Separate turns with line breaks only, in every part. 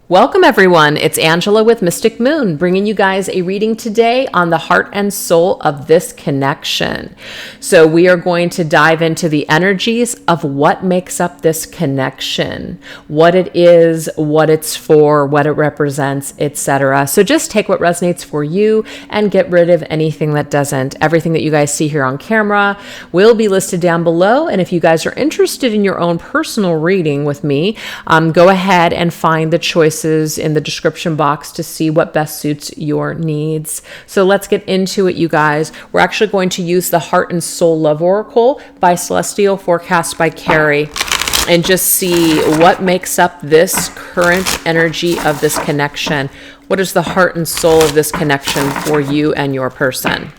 Welcome everyone, it's Angela with Mystic Moon, bringing you guys a reading today on the heart and soul of this connection. So we are going to dive into the energies of what makes up this connection, what it is, what it's for, what it represents, etc. So just take what resonates for you and get rid of anything that doesn't. Everything that you guys see here on camera will be listed down below. And if you guys are interested in your own personal reading with me, go ahead and find the choices in the description box to see what best suits your needs. So let's get into it, you guys. We're actually going to use the Heart and Soul Love Oracle by Celestial Forecast by Carrie and just see what makes up this current energy of this connection. What is the heart and soul of this connection for you and your person?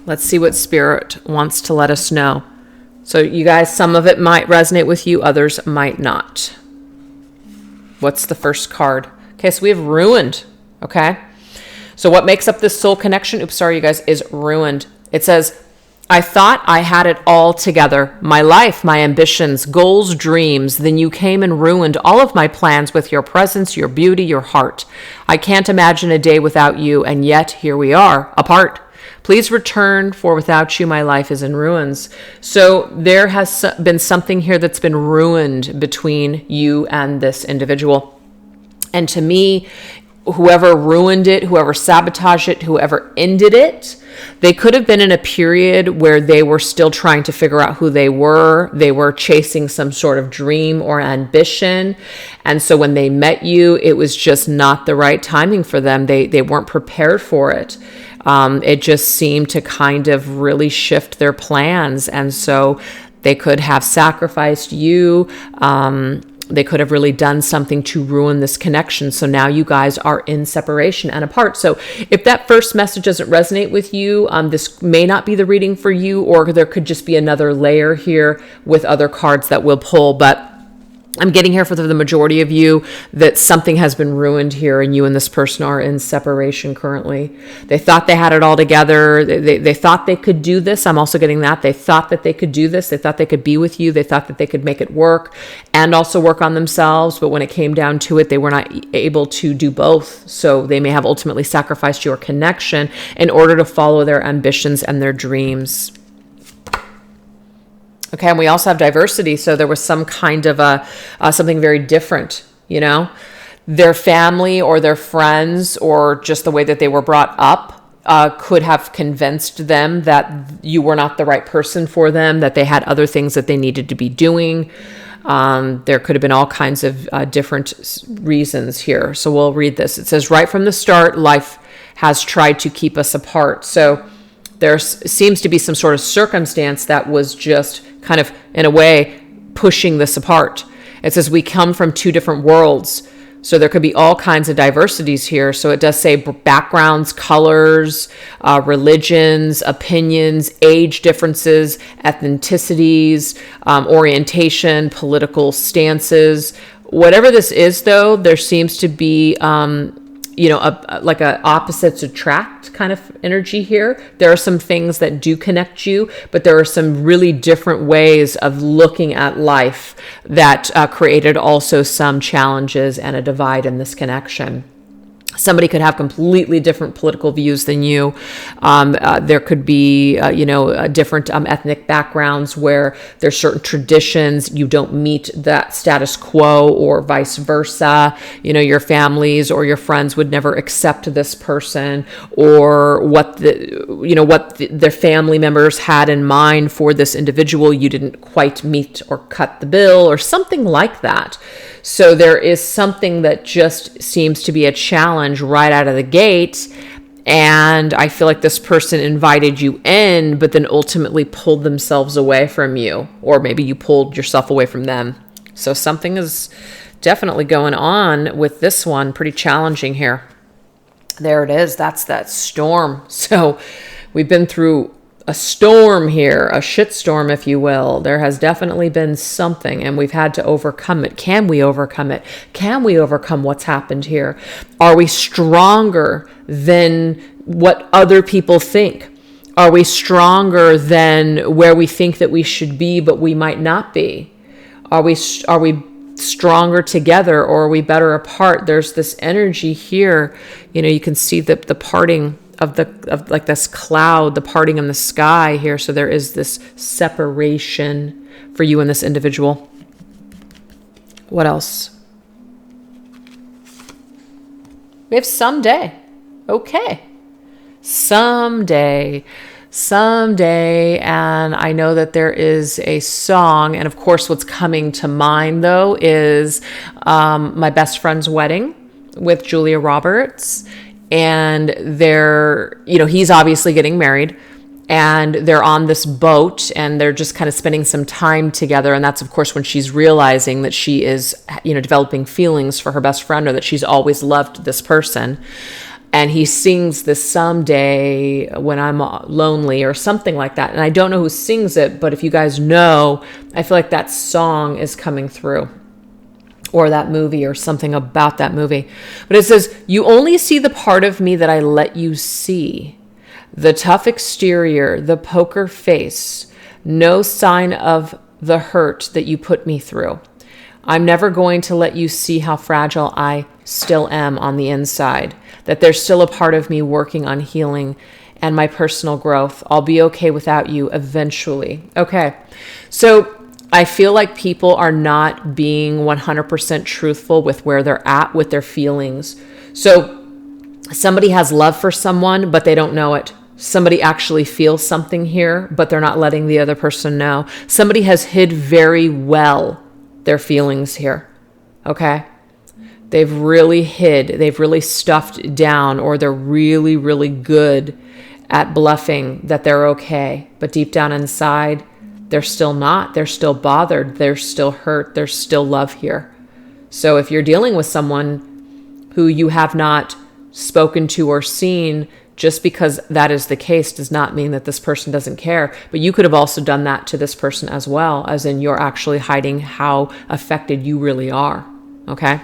Let's see what Spirit wants to let us know. So you guys, some of it might resonate with you, others might not. What's the first card? Okay, so we have ruined, okay? So what makes up this soul connection, oops, sorry you guys, is ruined. It says, I thought I had it all together. My life, my ambitions, goals, dreams. Then you came and ruined all of my plans with your presence, your beauty, your heart. I can't imagine a day without you, and yet here we are, apart. Please return, for without you, my life is in ruins. So there has been something here that's been ruined between you and this individual. And to me, whoever ruined it, whoever sabotaged it, whoever ended it, they could have been in a period where they were still trying to figure out who they were. They were chasing some sort of dream or ambition. And so when they met you, it was just not the right timing for them. They weren't prepared for it. It just seemed to kind of really shift their plans. And so they could have sacrificed you. They could have really done something to ruin this connection. So now you guys are in separation and apart. So if that first message doesn't resonate with you, this may not be the reading for you, or there could just be another layer here with other cards that we'll pull. But I'm getting here for the majority of you that something has been ruined here and you and this person are in separation currently. They thought they had it all together. They thought they could do this. I'm also getting that. They thought that they could do this. They thought they could be with you. They thought that they could make it work and also work on themselves. But when it came down to it, they were not able to do both. So they may have ultimately sacrificed your connection in order to follow their ambitions and their dreams. Okay, and we also have diversity. So there was some kind of something very different, you know. Their family or their friends or just the way that they were brought up could have convinced them that you were not the right person for them, that they had other things that they needed to be doing. There could have been all kinds of different reasons here. So we'll read this. It says, right from the start, life has tried to keep us apart. So there seems to be some sort of circumstance that was just kind of, in a way, pushing this apart. It says we come from two different worlds. So there could be all kinds of diversities here. So it does say backgrounds, colors, religions, opinions, age differences, ethnicities, orientation, political stances. Whatever this is, though, there seems to be like a opposites attract kind of energy here. There are some things that do connect you, but there are some really different ways of looking at life that created also some challenges and a divide in this connection. Somebody could have completely different political views than you. There could be, different ethnic backgrounds where there's certain traditions. You don't meet that status quo or vice versa. You know, your families or your friends would never accept this person, or what their family members had in mind for this individual. You didn't quite meet or cut the bill or something like that. So there is something that just seems to be a challenge right out of the gate. And I feel like this person invited you in, but then ultimately pulled themselves away from you. Or maybe you pulled yourself away from them. So something is definitely going on with this one. Pretty challenging here. There it is. That's that storm. So we've been through a storm here, a shitstorm, if you will. There has definitely been something, and we've had to overcome it. Can we overcome it? Can we overcome what's happened here? Are we stronger than what other people think? Are we stronger than where we think that we should be, but we might not be? Are we stronger together, or are we better apart? There's this energy here. You can see the parting of like this cloud, the parting in the sky here. So there is this separation for you and this individual. What else? We have someday. Okay. Someday. And I know that there is a song, and of course what's coming to mind though is My Best Friend's Wedding with Julia Roberts, and he's obviously getting married, and they're on this boat, and they're just kind of spending some time together, and that's of course when she's realizing that she is developing feelings for her best friend, or that she's always loved this person. And he sings this someday when I'm lonely or something like that. And I don't know who sings it, but if you guys know, I feel like that song is coming through, or that movie, or something about that movie. But it says, you only see the part of me that I let you see. The tough exterior, the poker face, no sign of the hurt that you put me through. I'm never going to let you see how fragile I still am on the inside, that there's still a part of me working on healing and my personal growth. I'll be okay without you eventually. Okay. So I feel like people are not being 100% truthful with where they're at with their feelings. So somebody has love for someone, but they don't know it. Somebody actually feels something here, but they're not letting the other person know. Somebody has hid very well their feelings here. Okay. They've really hid, they've really stuffed down, or they're really, really good at bluffing that they're okay. But deep down inside, they're still not. They're still bothered. They're still hurt. There's still love here. So if you're dealing with someone who you have not spoken to or seen, just because that is the case does not mean that this person doesn't care. But you could have also done that to this person as well, as in you're actually hiding how affected you really are. Okay?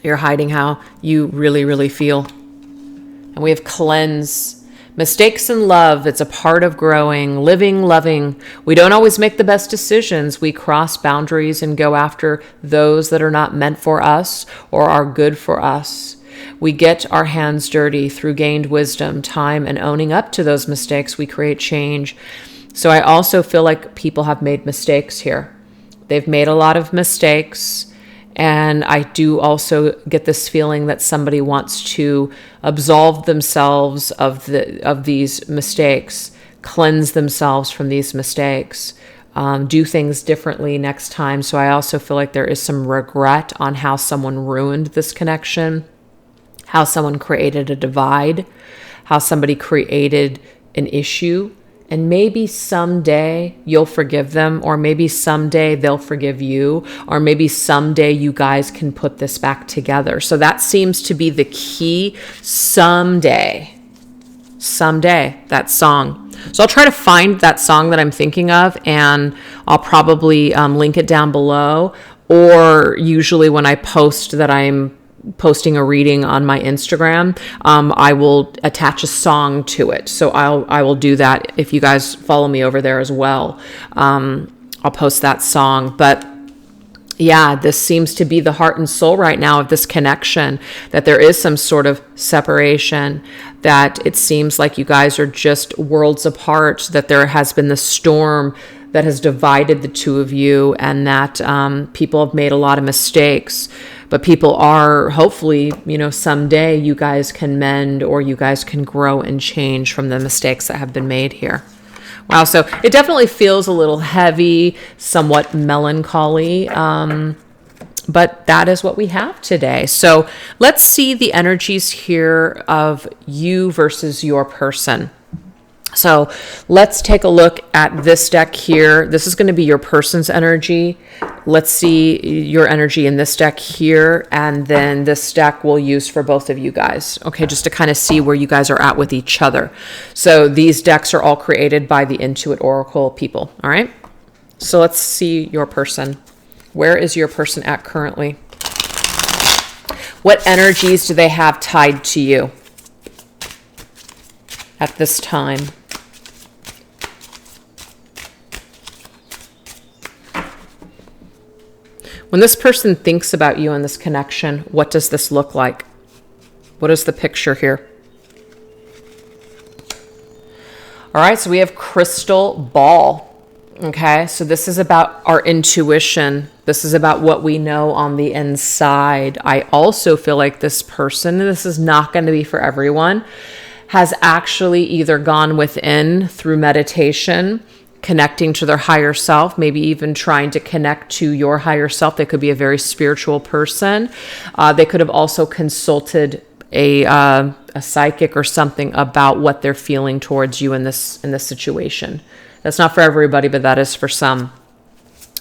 You're hiding how you really, really feel. And we have cleanse. Mistakes in love, it's a part of growing, living, loving. We don't always make the best decisions. We cross boundaries and go after those that are not meant for us or are good for us. We get our hands dirty through gained wisdom, time, and owning up to those mistakes. We create change. So I also feel like people have made mistakes here. They've made a lot of mistakes. And I do also get this feeling that somebody wants to absolve themselves of these mistakes, cleanse themselves from these mistakes, do things differently next time. So I also feel like there is some regret on how someone ruined this connection, how someone created a divide, how somebody created an issue. And maybe someday you'll forgive them, or maybe someday they'll forgive you, or maybe someday you guys can put this back together. So that seems to be the key. Someday, that song. So I'll try to find that song that I'm thinking of, and I'll probably link it down below. Or usually when I post that I'm posting a reading on my Instagram, I will attach a song to it. So I will do that if you guys follow me over there as well. I'll post that song. But yeah, this seems to be the heart and soul right now of this connection, that there is some sort of separation, that it seems like you guys are just worlds apart, that there has been the storm that has divided the two of you, and that people have made a lot of mistakes. But people are, hopefully, someday you guys can mend, or you guys can grow and change from the mistakes that have been made here. Wow, so it definitely feels a little heavy, somewhat melancholy, but that is what we have today. So let's see the energies here of you versus your person. So let's take a look at this deck here. This is going to be your person's energy. Let's see your energy in this deck here. And then this deck we'll use for both of you guys. Okay, just to kind of see where you guys are at with each other. So these decks are all created by the Intuit Oracle people. All right. So let's see your person. Where is your person at currently? What energies do they have tied to you at this time? When this person thinks about you in this connection, what does this look like? What is the picture here? All right, so we have crystal ball. Okay, so this is about our intuition. This is about what we know on the inside. I also feel like this person, and this is not going to be for everyone, has actually either gone within through meditation, connecting to their higher self, maybe even trying to connect to your higher self. They could be a very spiritual person. They could have also consulted a psychic or something about what they're feeling towards you in this situation. That's not for everybody, but that is for some.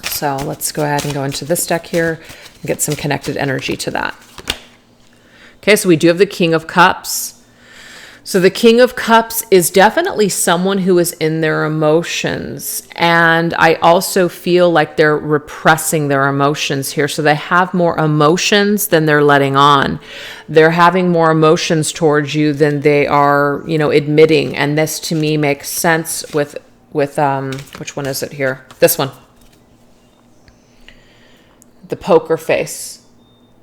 So let's go ahead and go into this deck here and get some connected energy to that. Okay, so we do have the King of Cups. So the King of Cups is definitely someone who is in their emotions. And I also feel like they're repressing their emotions here. So they have more emotions than they're letting on. They're having more emotions towards you than they are, admitting. And this to me makes sense with which one is it here? This one. The poker face.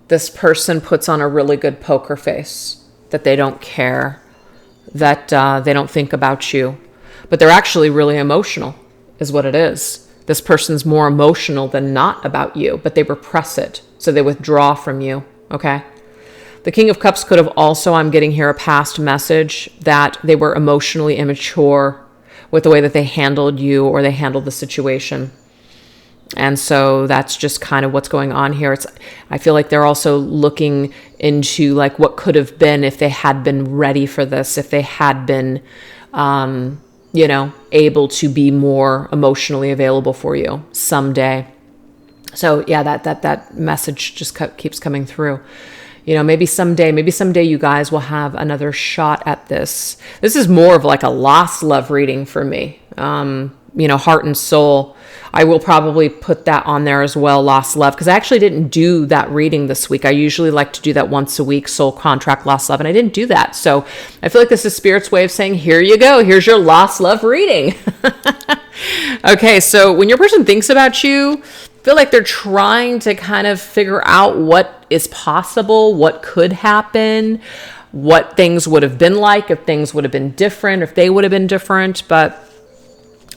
This person puts on a really good poker face, that they don't care, that they don't think about you, but they're actually really emotional is what it is. This person's more emotional than not about you, but they repress it. So they withdraw from you. Okay. The King of Cups could have also, I'm getting here, a past message that they were emotionally immature with the way that they handled you or they handled the situation. And so that's just kind of what's going on here. I feel like they're also looking into like what could have been if they had been ready for this, if they had been, able to be more emotionally available for you someday. So yeah, that message just keeps coming through. Maybe someday you guys will have another shot at this. This is more of like a lost love reading for me. Heart and soul. I will probably put that on there as well, lost love, because I actually didn't do that reading this week. I usually like to do that once a week, soul contract, lost love, and I didn't do that. So I feel like this is Spirit's way of saying, here you go. Here's your lost love reading. Okay, so when your person thinks about you, feel like they're trying to kind of figure out what is possible, what could happen, what things would have been like if things would have been different, if they would have been different. But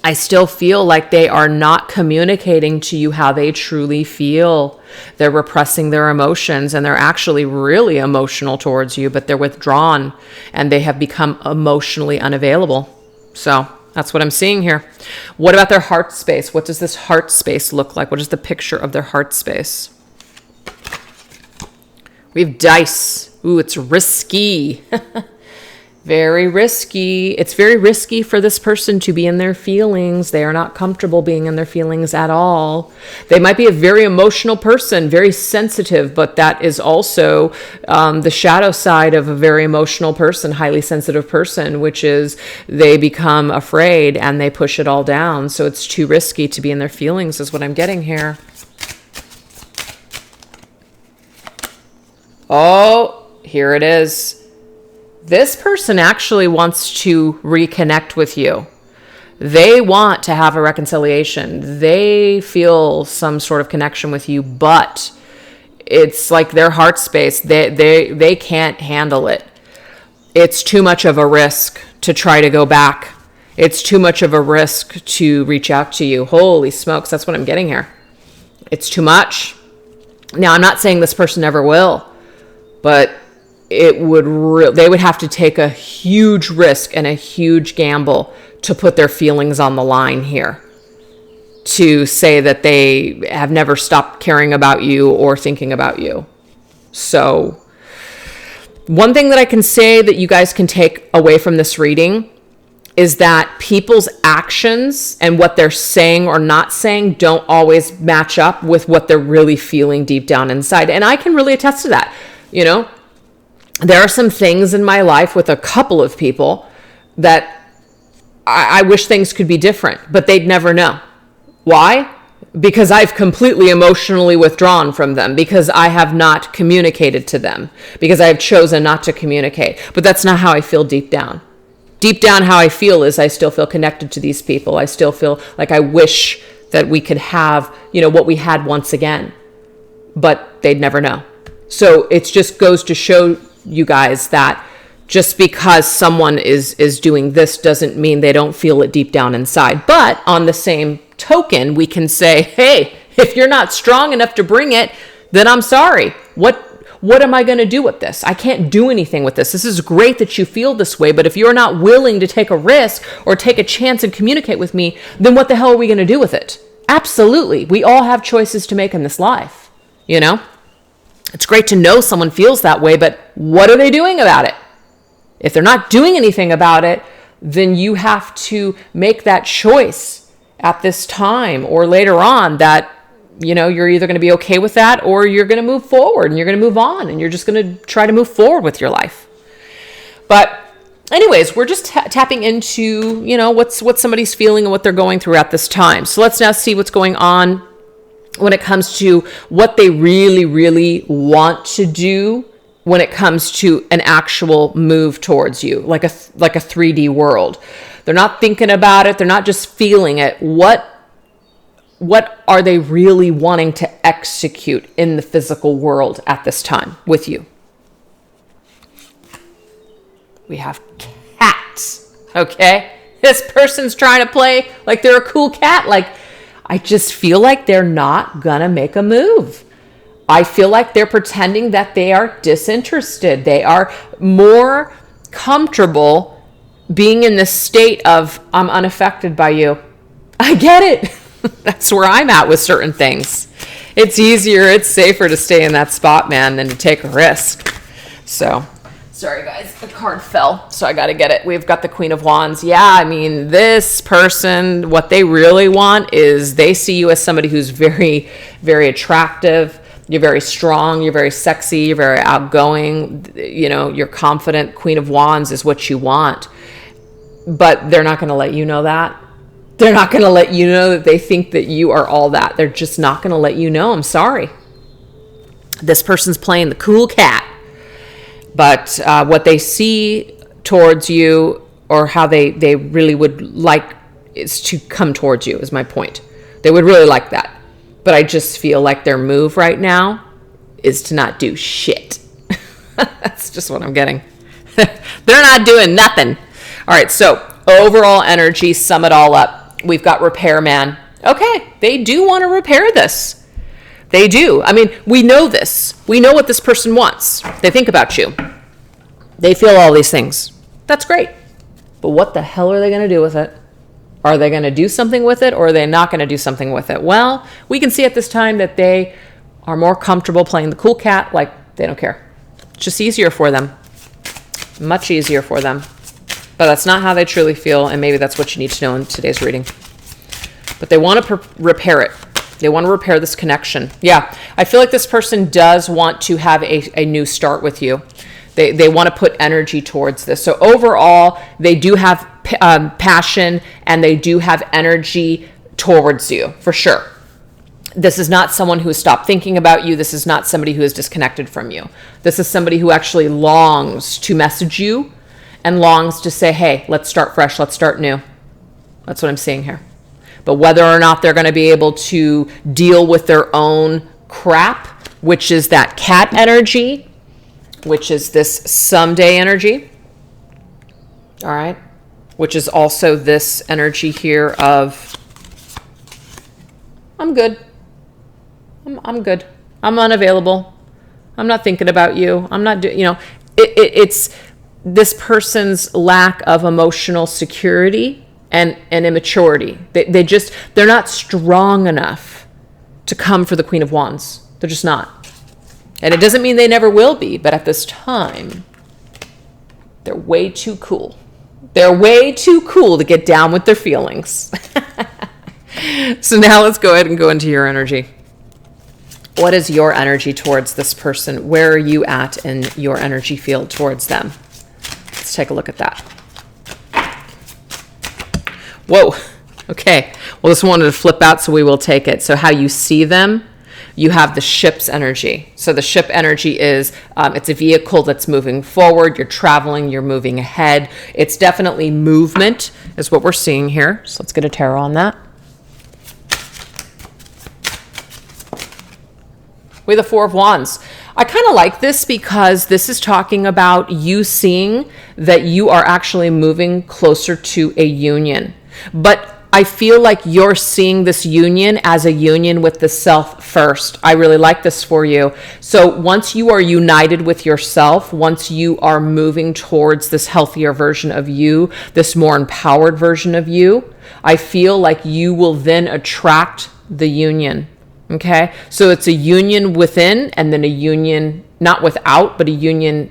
I still feel like they are not communicating to you how they truly feel. They're repressing their emotions, and they're actually really emotional towards you, but they're withdrawn and they have become emotionally unavailable. So that's what I'm seeing here. What about their heart space? What does this heart space look like? What is the picture of their heart space? We have dice. Ooh, it's risky. Very risky. It's very risky for this person to be in their feelings. They are not comfortable being in their feelings at all. They might be a very emotional person, very sensitive, but that is also the shadow side of a very emotional person, highly sensitive person, which is they become afraid and they push it all down. So it's too risky to be in their feelings is what I'm getting here. Oh, here it is. This person actually wants to reconnect with you. They want to have a reconciliation. They feel some sort of connection with you, but it's like their heart space. They can't handle it. It's too much of a risk to try to go back. It's too much of a risk to reach out to you. Holy smokes, that's what I'm getting here. It's too much. Now, I'm not saying this person never will, but they would have to take a huge risk and a huge gamble to put their feelings on the line here, to say that they have never stopped caring about you or thinking about you. So one thing that I can say that you guys can take away from this reading is that people's actions and what they're saying or not saying don't always match up with what they're really feeling deep down inside. And I can really attest to that. There are some things in my life with a couple of people that I wish things could be different, but they'd never know. Why? Because I've completely emotionally withdrawn from them, because I have not communicated to them, because I have chosen not to communicate. But that's not how I feel deep down. Deep down, how I feel is I still feel connected to these people. I still feel like I wish that we could have, what we had once again. but they'd never know. So it just goes to show you guys that just because someone is doing this doesn't mean they don't feel it deep down inside. But on the same token, we can say, hey, if you're not strong enough to bring it, then I'm sorry. What am I going to do with this? I can't do anything with this. This is great that you feel this way, but if you're not willing to take a risk or take a chance and communicate with me, then what the hell are we going to do with it? Absolutely. We all have choices to make in this life, you know? It's great to know someone feels that way, but what are they doing about it? If they're not doing anything about it, then you have to make that choice at this time or later on that, you know, you're either going to be okay with that or you're going to move forward and you're going to move on and you're just going to try to move forward with your life. But anyways, we're just tapping into, you know, what somebody's feeling and what they're going through at this time. So let's now see what's going on when it comes to what they really, really want to do when it comes to an actual move towards you, like a 3D world. They're not thinking about it. They're not just feeling it. What are they really wanting to execute in the physical world at this time with you? We have cats, okay? This person's trying to play like they're a cool cat. Like, I just feel like they're not gonna make a move. I feel like they're pretending that they are disinterested. They are more comfortable being in this state of, I'm unaffected by you. I get it. That's where I'm at with certain things. It's easier, it's safer to stay in that spot, man, than to take a risk. So, sorry guys, the card fell, so I got to get it. We've got the Queen of Wands. Yeah, I mean, this person, what they really want is they see you as somebody who's very, very attractive. You're very strong. You're very sexy. You're very outgoing. You know, you're confident. Queen of Wands is what you want. But they're not going to let you know that. They're not going to let you know that they think that you are all that. They're just not going to let you know. I'm sorry. This person's playing the cool cat. But what they see towards you or how they really would like is to come towards you is my point. They would really like that. But I just feel like their move right now is to not do shit. That's just what I'm getting. They're not doing nothing. All right, so overall energy, sum it all up. We've got repairman. Okay, they do want to repair this. They do. I mean, we know this. We know what this person wants. They think about you. They feel all these things. That's great. But what the hell are they going to do with it? Are they going to do something with it or are they not going to do something with it? Well, we can see at this time that they are more comfortable playing the cool cat, like they don't care. It's just easier for them. Much easier for them. But that's not how they truly feel, and maybe that's what you need to know in today's reading. But they want to repair it. They want to repair this connection. Yeah, I feel like this person does want to have a new start with you. They want to put energy towards this. So overall, they do have passion and they do have energy towards you, for sure. This is not someone who has stopped thinking about you. This is not somebody who is disconnected from you. This is somebody who actually longs to message you and longs to say, hey, let's start fresh, let's start new. That's what I'm seeing here. But whether or not they're going to be able to deal with their own crap, which is that cat energy, which is this someday energy, all right, which is also this energy here of, I'm good. I'm good. I'm unavailable. I'm not thinking about you. I'm not doing, it's this person's lack of emotional security and immaturity. They're not strong enough to come for the Queen of Wands. They're just not. And it doesn't mean they never will be, but at this time, they're way too cool. They're way too cool to get down with their feelings. So now let's go ahead and go into your energy. What is your energy towards this person? Where are you at in your energy field towards them? Let's take a look at that. Whoa. Okay. Well, this one wanted to flip out, so we will take it. So how you see them, you have the ship's energy. So the ship energy is, it's a vehicle that's moving forward. You're traveling, you're moving ahead. It's definitely movement is what we're seeing here. So let's get a tarot on that. We have the Four of Wands. I kind of like this because this is talking about you seeing that you are actually moving closer to a union. But I feel like you're seeing this union as a union with the self first. I really like this for you. So once you are united with yourself, once you are moving towards this healthier version of you, this more empowered version of you, I feel like you will then attract the union. Okay? So it's a union within and then a union, not without, but a union,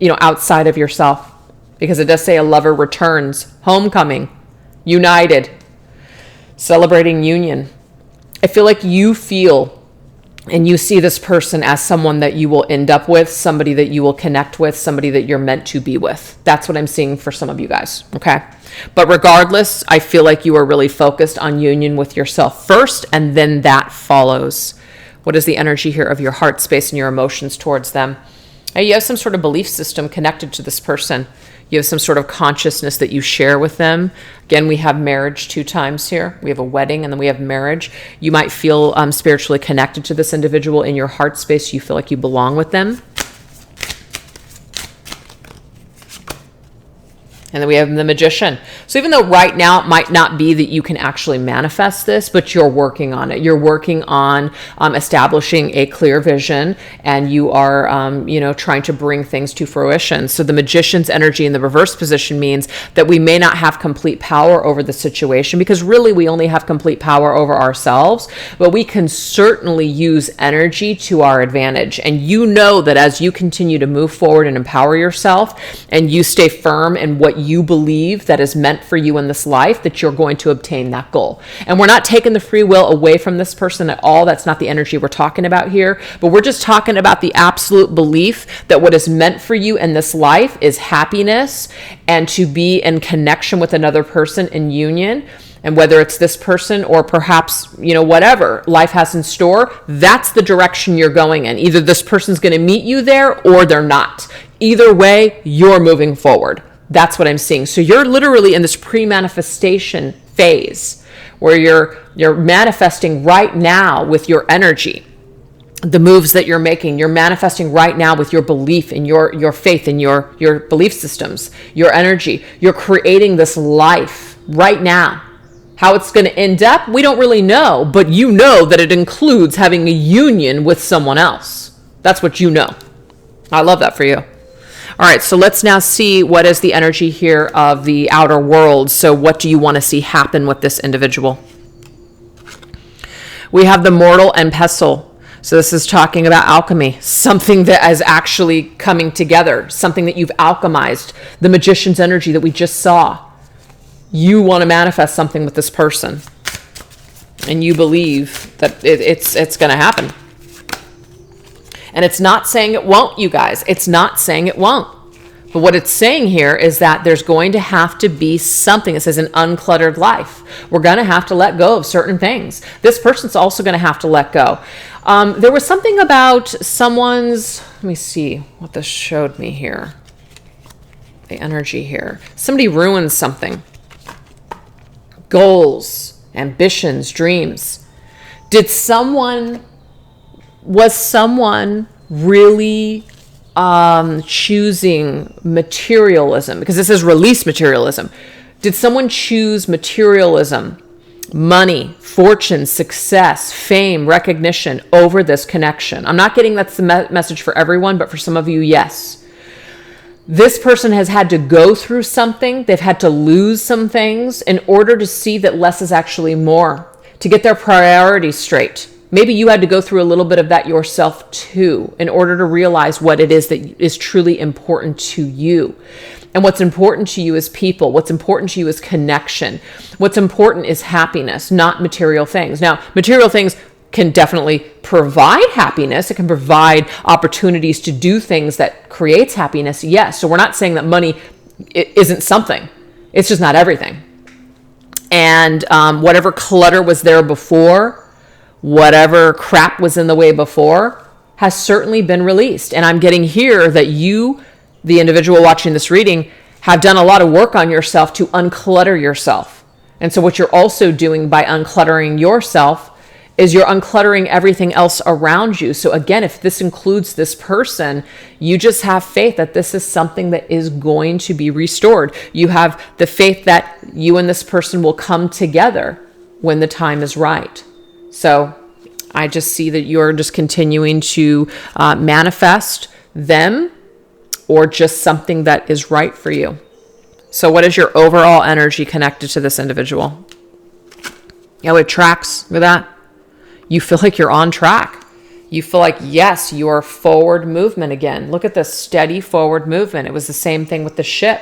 outside of yourself. Because it does say a lover returns, homecoming, united. Celebrating union. I feel like you feel and you see this person as someone that you will end up with, somebody that you will connect with, somebody that you're meant to be with. That's what I'm seeing for some of you guys, okay? But regardless, I feel like you are really focused on union with yourself first, and then that follows. What is the energy here of your heart space and your emotions towards them? You have some sort of belief system connected to this person. You have some sort of consciousness that you share with them. Again, we have marriage 2 times here. We have a wedding and then we have marriage. You might feel spiritually connected to this individual in your heart space. You feel like you belong with them. And then we have the Magician. So even though right now it might not be that you can actually manifest this, but you're working on it. You're working on establishing a clear vision, and you are, trying to bring things to fruition. So the Magician's energy in the reverse position means that we may not have complete power over the situation, because really we only have complete power over ourselves, but we can certainly use energy to our advantage. And you know that as you continue to move forward and empower yourself, and you stay firm in what you believe that is meant for you in this life, that you're going to obtain that goal. And we're not taking the free will away from this person at all. That's not the energy we're talking about here, but we're just talking about the absolute belief that what is meant for you in this life is happiness and to be in connection with another person in union. And whether it's this person or perhaps, whatever life has in store, that's the direction you're going in. Either this person's going to meet you there or they're not. Either way, you're moving forward. That's what I'm seeing. So you're literally in this pre-manifestation phase where you're manifesting right now with your energy, the moves that you're making. You're manifesting right now with your belief and your faith and your belief systems, your energy. You're creating this life right now. How it's going to end up, we don't really know, but you know that it includes having a union with someone else. That's what you know. I love that for you. All right, so let's now see what is the energy here of the outer world. So what do you want to see happen with this individual? We have the mortal and pestle. So this is talking about alchemy, something that is actually coming together, something that you've alchemized. The Magician's energy that we just saw. You want to manifest something with this person, and you believe that it's going to happen. And it's not saying it won't, you guys. It's not saying it won't. But what it's saying here is that there's going to have to be something. It says an uncluttered life. We're going to have to let go of certain things. This person's also going to have to let go. There was something about someone's, let me see what this showed me here. The energy here. Somebody ruined something. Goals, ambitions, dreams. Was someone really choosing materialism? Because this is release materialism. Did someone choose materialism, money, fortune, success, fame, recognition over this connection? I'm not getting that's the message for everyone, but for some of you, yes. This person has had to go through something. They've had to lose some things in order to see that less is actually more, to get their priorities straight. Maybe you had to go through a little bit of that yourself too, in order to realize what it is that is truly important to you. And what's important to you is people. What's important to you is connection. What's important is happiness, not material things. Now, material things can definitely provide happiness. It can provide opportunities to do things that creates happiness. Yes. So we're not saying that money isn't something. It's just not everything. And whatever clutter was there before, whatever crap was in the way before, has certainly been released. And I'm getting here that you, the individual watching this reading, have done a lot of work on yourself to unclutter yourself. And so what you're also doing by uncluttering yourself is you're uncluttering everything else around you. So again, if this includes this person, you just have faith that this is something that is going to be restored. You have the faith that you and this person will come together when the time is right. So I just see that you're just continuing to manifest them, or just something that is right for you. So what is your overall energy connected to this individual? Oh, it tracks. Look at that. You feel like you're on track. You feel like, yes, you are forward movement again. Look at this steady forward movement. It was the same thing with the ship.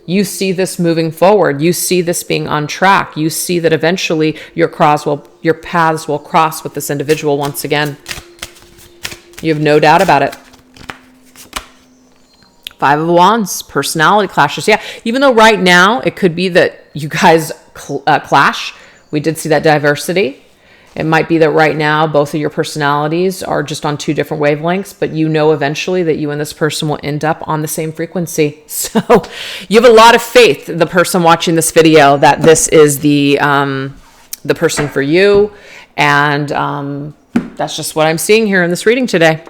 You see this moving forward. You see this being on track. You see that eventually your paths will cross with this individual once again. You have no doubt about it. Five of Wands, personality clashes. Yeah, even though right now it could be that you guys clash. We did see that diversity. It might be that right now both of your personalities are just on two different wavelengths, but you know eventually that you and this person will end up on the same frequency. So you have a lot of faith, the person watching this video, that this is the person for you. And that's just what I'm seeing here in this reading today.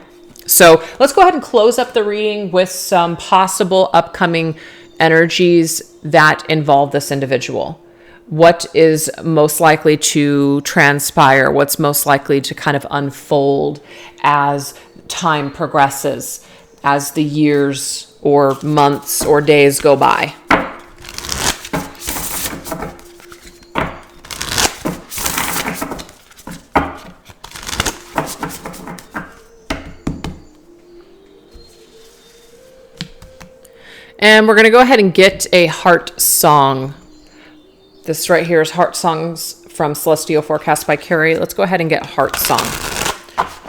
So let's go ahead and close up the reading with some possible upcoming energies that involve this individual. What is most likely to transpire? What's most likely to kind of unfold as time progresses, as the years or months or days go by? And we're going to go ahead and get a heart song. This right here is Heart Songs from Celestial Forecast by Carrie. Let's go ahead and get Heart Song.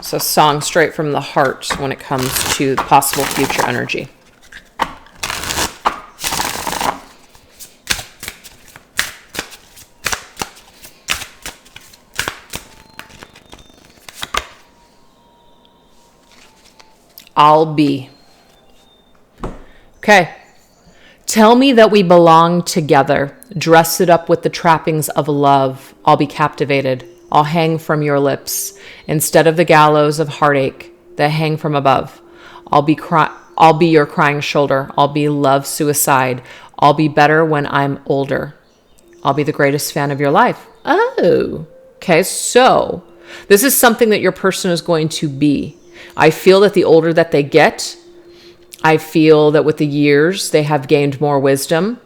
So song straight from the heart when it comes to possible future energy. I'll be. Okay. Tell me that we belong together. Dress it up with the trappings of love. I'll be captivated. I'll hang from your lips instead of the gallows of heartache that hang from above. I'll be your crying shoulder. I'll be love suicide. I'll be better when I'm older. I'll be the greatest fan of your life. Oh, okay. So this is something that your person is going to be. I feel that the older that they get, I feel that with the years, they have gained more wisdom.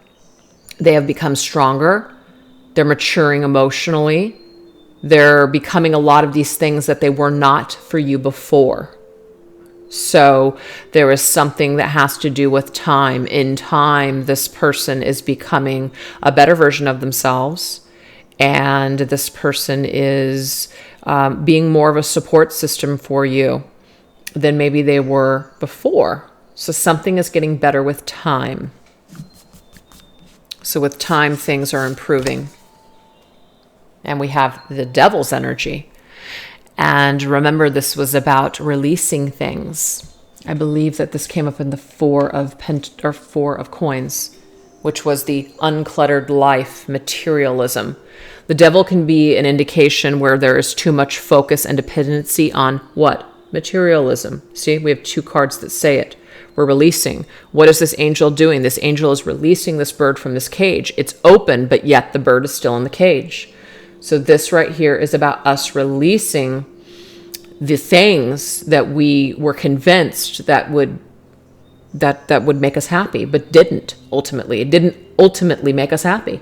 They have become stronger. They're maturing emotionally. They're becoming a lot of these things that they were not for you before. So there is something that has to do with time. In time, this person is becoming a better version of themselves. And this person is being more of a support system for you than maybe they were before. So something is getting better with time. So with time, things are improving. And we have the Devil's energy. And remember, this was about releasing things. I believe that this came up in the Four of Coins, which was the uncluttered life, materialism. The Devil can be an indication where there is too much focus and dependency on what? Materialism. See, we have two cards that say it. We're releasing. What is this angel doing? This angel is releasing this bird from this cage. It's open, but yet the bird is still in the cage. So this right here is about us releasing the things that we were convinced that would make us happy, but didn't ultimately. It didn't ultimately make us happy.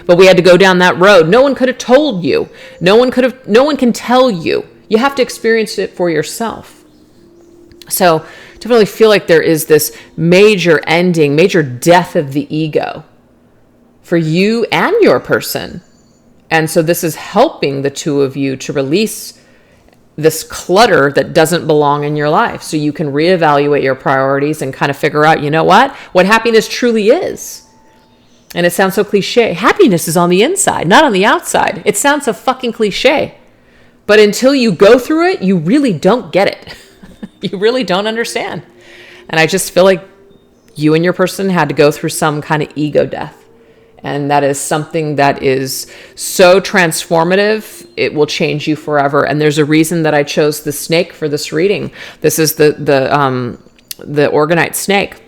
But we had to go down that road. No one could have told you. No one can tell you. You have to experience it for yourself. So to really feel like there is this major ending, major death of the ego for you and your person. And so this is helping the two of you to release this clutter that doesn't belong in your life. So you can reevaluate your priorities and kind of figure out, you know what happiness truly is. And it sounds so cliche. Happiness is on the inside, not on the outside. It sounds so fucking cliche. But until you go through it, you really don't get it. You really don't understand. And I just feel like you and your person had to go through some kind of ego death And that is something that is so transformative, it will change you forever. And there's a reason that I chose the snake for this reading. This is the Orgonite snake.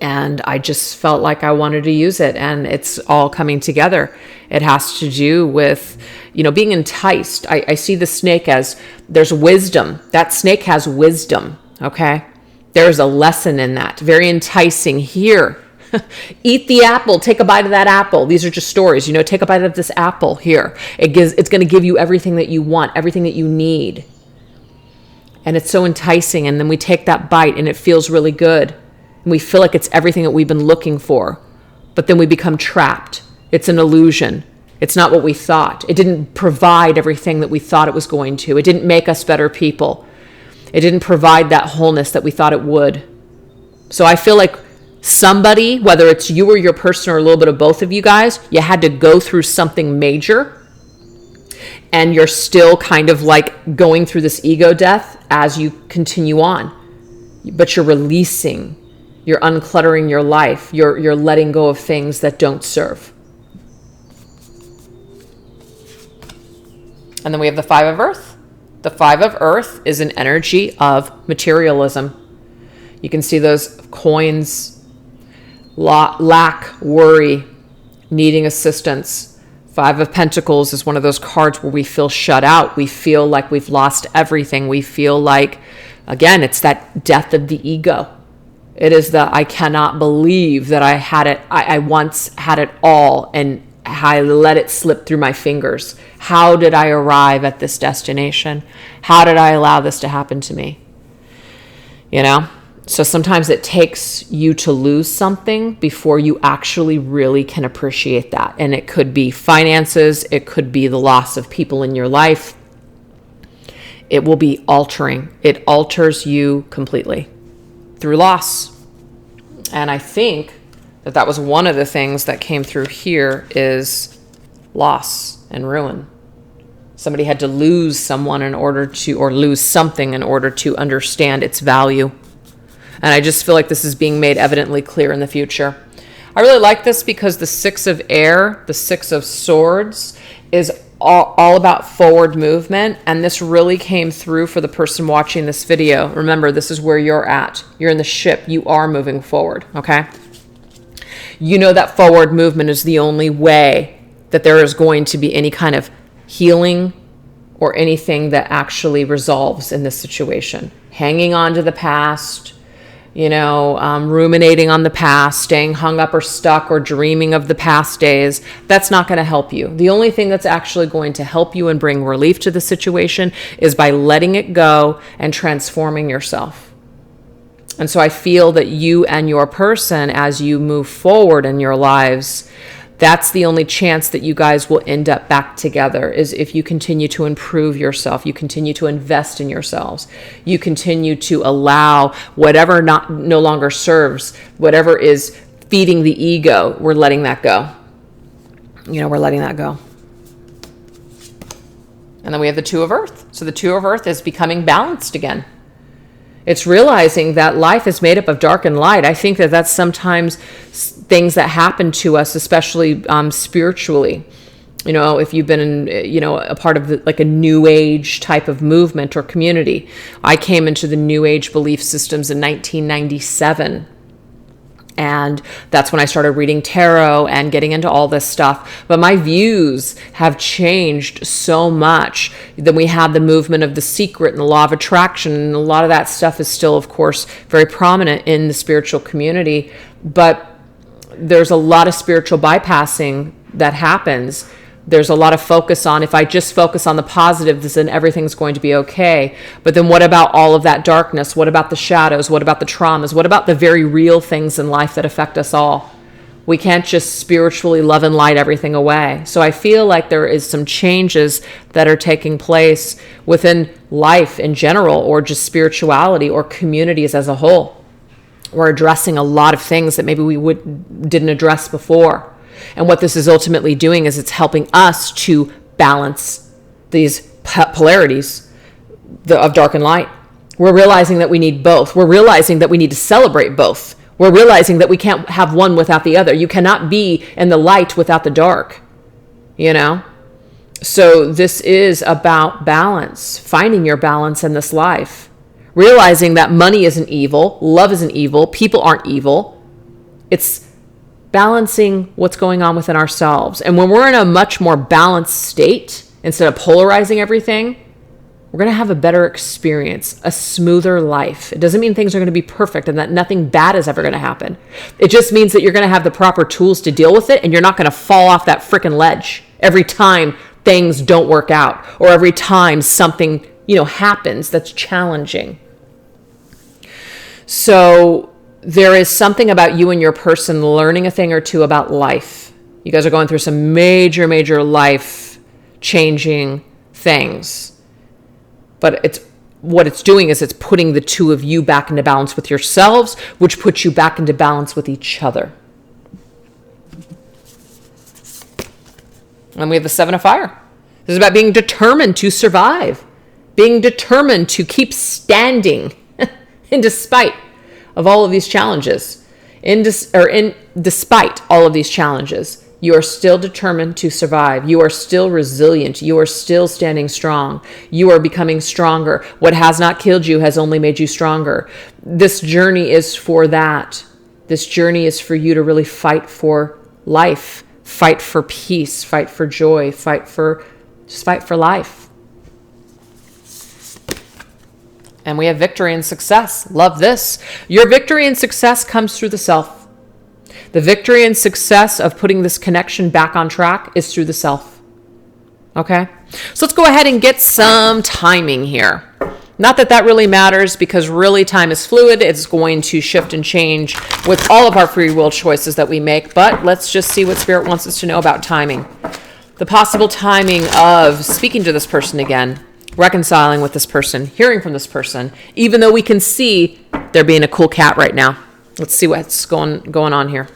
And I just felt like I wanted to use it, and it's all coming together. It has to do with, being enticed. I see the snake as there's wisdom. That snake has wisdom, okay? There's a lesson in that. Very enticing. Here, eat the apple. Take a bite of that apple. These are just stories. Take a bite of this apple here. It's going to give you everything that you want, everything that you need. And it's so enticing. And then we take that bite and it feels really good. And we feel like it's everything that we've been looking for. But then we become trapped. It's an illusion. It's not what we thought. It didn't provide everything that we thought it was going to. It didn't make us better people. It didn't provide that wholeness that we thought it would. So I feel like somebody, whether it's you or your person or a little bit of both of you guys, you had to go through something major, and you're still kind of like going through this ego death as you continue on. But you're releasing, you're uncluttering your life, you're letting go of things that don't serve. And then we have the Five of Earth. The Five of Earth is an energy of materialism. You can see those coins, lack, worry, needing assistance. Five of Pentacles is one of those cards where we feel shut out. We feel like we've lost everything. We feel like, again, it's that death of the ego. It is the, I cannot believe that I had it. I once had it all, and I let it slip through my fingers. How did I arrive at this destination? How did I allow this to happen to me? So sometimes it takes you to lose something before you actually really can appreciate that. And it could be finances. It could be the loss of people in your life. It will be altering. It alters you completely through loss. And I think that was one of the things that came through here is loss and ruin. Somebody had to lose someone or lose something in order to understand its value. And I just feel like this is being made evidently clear in the future. I really like this because the Six of Air, the Six of Swords, is all about forward movement. And this really came through for the person watching this video. Remember, this is where you're at. You're in the ship. You are moving forward, okay? That forward movement is the only way that there is going to be any kind of healing or anything that actually resolves in this situation. Hanging on to the past, ruminating on the past, staying hung up or stuck or dreaming of the past days, that's not going to help you. The only thing that's actually going to help you and bring relief to the situation is by letting it go and transforming yourself. And so I feel that you and your person, as you move forward in your lives, that's the only chance that you guys will end up back together, is if you continue to improve yourself, you continue to invest in yourselves, you continue to allow whatever no longer serves, whatever is feeding the ego, we're letting that go. We're letting that go. And then we have the Two of Earth. So the Two of Earth is becoming balanced again. It's realizing that life is made up of dark and light. I think that that's sometimes things that happen to us, especially spiritually. If you've been in, a part of like a new age type of movement or community. I came into the new age belief systems in 1997. And that's when I started reading tarot and getting into all this stuff. But my views have changed so much. Then we had the movement of The Secret and the law of attraction. And a lot of that stuff is still, of course, very prominent in the spiritual community. But there's a lot of spiritual bypassing that happens. There's a lot of focus on, if I just focus on the positives, then everything's going to be okay. But then what about all of that darkness? What about the shadows? What about the traumas? What about the very real things in life that affect us all? We can't just spiritually love and light everything away. So I feel like there is some changes that are taking place within life in general, or just spirituality or communities as a whole. We're addressing a lot of things that maybe we didn't address before. And what this is ultimately doing is it's helping us to balance these polarities of dark and light. We're realizing that we need both. We're realizing that we need to celebrate both. We're realizing that we can't have one without the other. You cannot be in the light without the dark, you know? So this is about balance, finding your balance in this life, realizing that money isn't evil, love isn't evil, people aren't evil. It's balancing what's going on within ourselves. And when we're in a much more balanced state, instead of polarizing everything, we're going to have a better experience, a smoother life. It doesn't mean things are going to be perfect and that nothing bad is ever going to happen. It just means that you're going to have the proper tools to deal with it, and you're not going to fall off that freaking ledge every time things don't work out, or every time something, happens that's challenging. So there is something about you and your person learning a thing or two about life. You guys are going through some major, major life changing things. But what it's doing is it's putting the two of you back into balance with yourselves, which puts you back into balance with each other. And we have the Seven of Fire. This is about being determined to survive, being determined to keep standing in despite of all of these challenges. Despite all of these challenges, you are still determined to survive. You are still resilient. You are still standing strong. You are becoming stronger. What has not killed you has only made you stronger. This journey is for that. This journey is for you to really fight for life, fight for peace, fight for joy, fight for life. And we have victory and success. Love this. Your victory and success comes through the self. The victory and success of putting this connection back on track is through the self. Okay? So let's go ahead and get some timing here. Not that that really matters, because really time is fluid. It's going to shift and change with all of our free will choices that we make. But let's just see what Spirit wants us to know about timing. The possible timing of speaking to this person again, reconciling with this person, hearing from this person, even though we can see they're being a cool cat right now. Let's see what's going on here.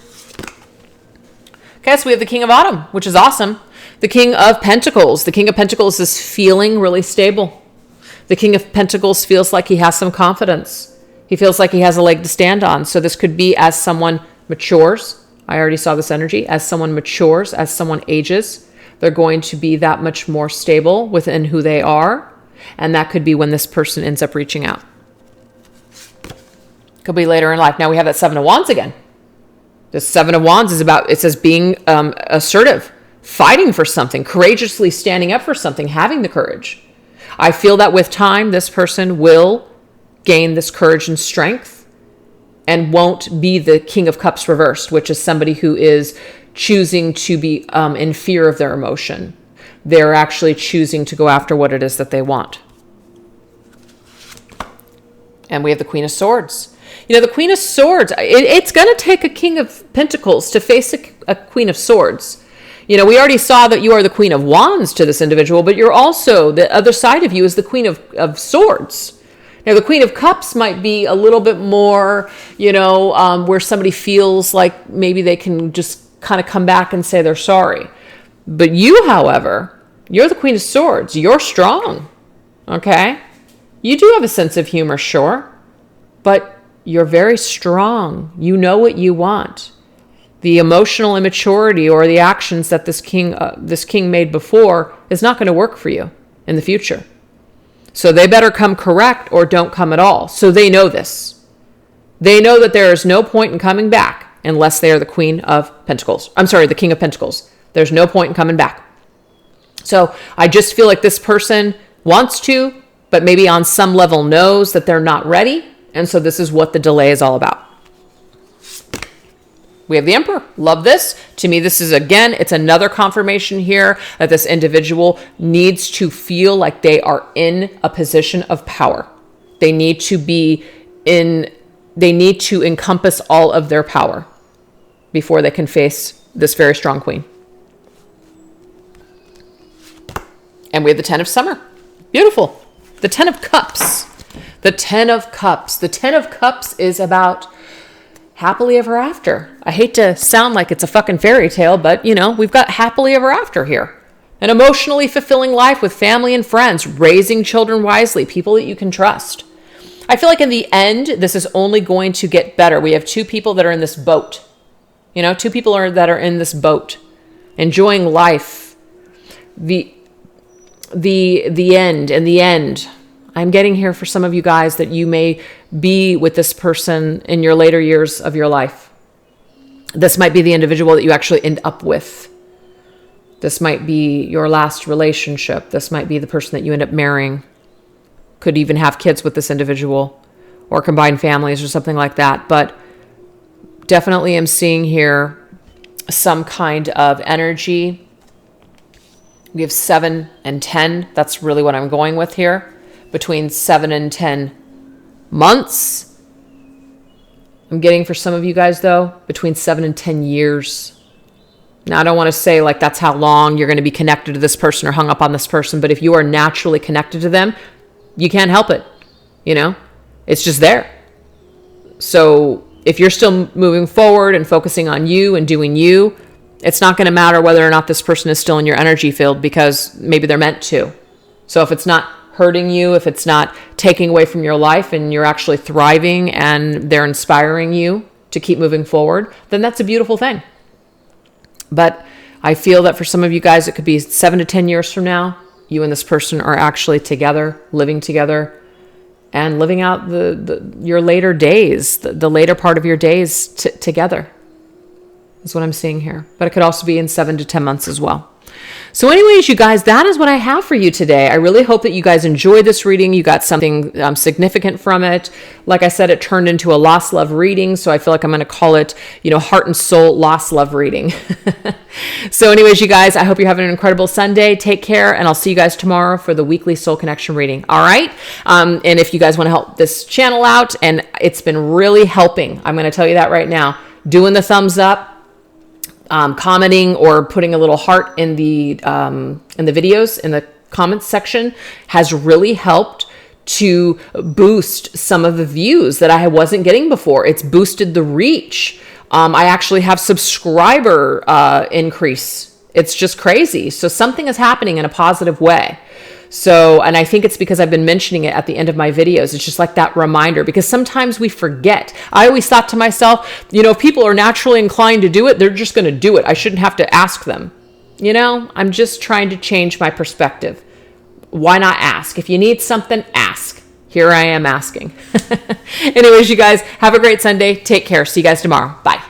Okay, so we have the King of Autumn, which is awesome. The King of Pentacles. The King of Pentacles is feeling really stable. The King of Pentacles feels like he has some confidence. He feels like he has a leg to stand on. So this could be as someone matures. I already saw this energy. As someone matures, as someone ages, they're going to be that much more stable within who they are. And that could be when this person ends up reaching out. Could be later in life. Now we have that Seven of Wands again. The Seven of Wands is about, it says being assertive, fighting for something, courageously standing up for something, having the courage. I feel that with time, this person will gain this courage and strength and won't be the King of Cups reversed, which is somebody who is choosing to be in fear of their emotion. They're actually choosing to go after what it is that they want. And we have the Queen of Swords. The Queen of Swords, it's going to take a King of Pentacles to face a Queen of Swords. We already saw that you are the Queen of Wands to this individual, but you're also, the other side of you is the Queen of Swords. Now, the Queen of Cups might be a little bit more, where somebody feels like maybe they can just kind of come back and say they're sorry. But you, however, you're the Queen of Swords. You're strong, okay? You do have a sense of humor, sure, but you're very strong. You know what you want. The emotional immaturity or the actions that this king made before is not going to work for you in the future. So they better come correct or don't come at all. So they know this. They know that there is no point in coming back unless they are the Queen of Pentacles. I'm sorry, the King of Pentacles. There's no point in coming back. So I just feel like this person wants to, but maybe on some level knows that they're not ready. And so this is what the delay is all about. We have the Emperor. Love this. To me, this is, again, it's another confirmation here that this individual needs to feel like they are in a position of power. They need to encompass all of their power before they can face this very strong queen. And we have the Ten of Summer. Beautiful. The Ten of Cups. The Ten of Cups. The Ten of Cups is about happily ever after. I hate to sound like it's a fucking fairy tale, but we've got happily ever after here. An emotionally fulfilling life with family and friends, raising children wisely, people that you can trust. I feel like in the end, this is only going to get better. We have two people that are in this boat. Two people that are in this boat, enjoying life. The end, in the end, I'm getting here for some of you guys that you may be with this person in your later years of your life. This might be the individual that you actually end up with. This might be your last relationship. This might be the person that you end up marrying. Could even have kids with this individual or combined families or something like that. But definitely am seeing here some kind of energy. We have 7 and 10. That's really what I'm going with here. Between 7 and 10 months. I'm getting for some of you guys, though, between 7 and 10 years. Now, I don't want to say like that's how long you're going to be connected to this person or hung up on this person, but if you are naturally connected to them, you can't help it. It's just there. So if you're still moving forward and focusing on you and doing you, it's not going to matter whether or not this person is still in your energy field, because maybe they're meant to. So if it's not hurting you, if it's not taking away from your life and you're actually thriving and they're inspiring you to keep moving forward, then that's a beautiful thing. But I feel that for some of you guys, it could be 7 to 10 years from now, you and this person are actually together, living together, and living out your later days, the later part of your days together. That's what I'm seeing here. But it could also be in 7 to 10 months as well. So anyways, you guys, that is what I have for you today. I really hope that you guys enjoyed this reading. You got something significant from it. Like I said, it turned into a lost love reading. So I feel like I'm going to call it, heart and soul lost love reading. So anyways, you guys, I hope you're having an incredible Sunday. Take care. And I'll see you guys tomorrow for the weekly soul connection reading. All right. And if you guys want to help this channel out, and it's been really helping, I'm going to tell you that right now, doing the thumbs up, commenting or putting a little heart in the videos in the comments section has really helped to boost some of the views that I wasn't getting before. It's boosted the reach. I actually have subscriber increase. It's just crazy. So something is happening in a positive way. So, and I think it's because I've been mentioning it at the end of my videos. It's just like that reminder, because sometimes we forget. I always thought to myself, if people are naturally inclined to do it, they're just going to do it. I shouldn't have to ask them. I'm just trying to change my perspective. Why not ask? If you need something, ask. Here I am asking. Anyways, you guys, have a great Sunday. Take care. See you guys tomorrow. Bye.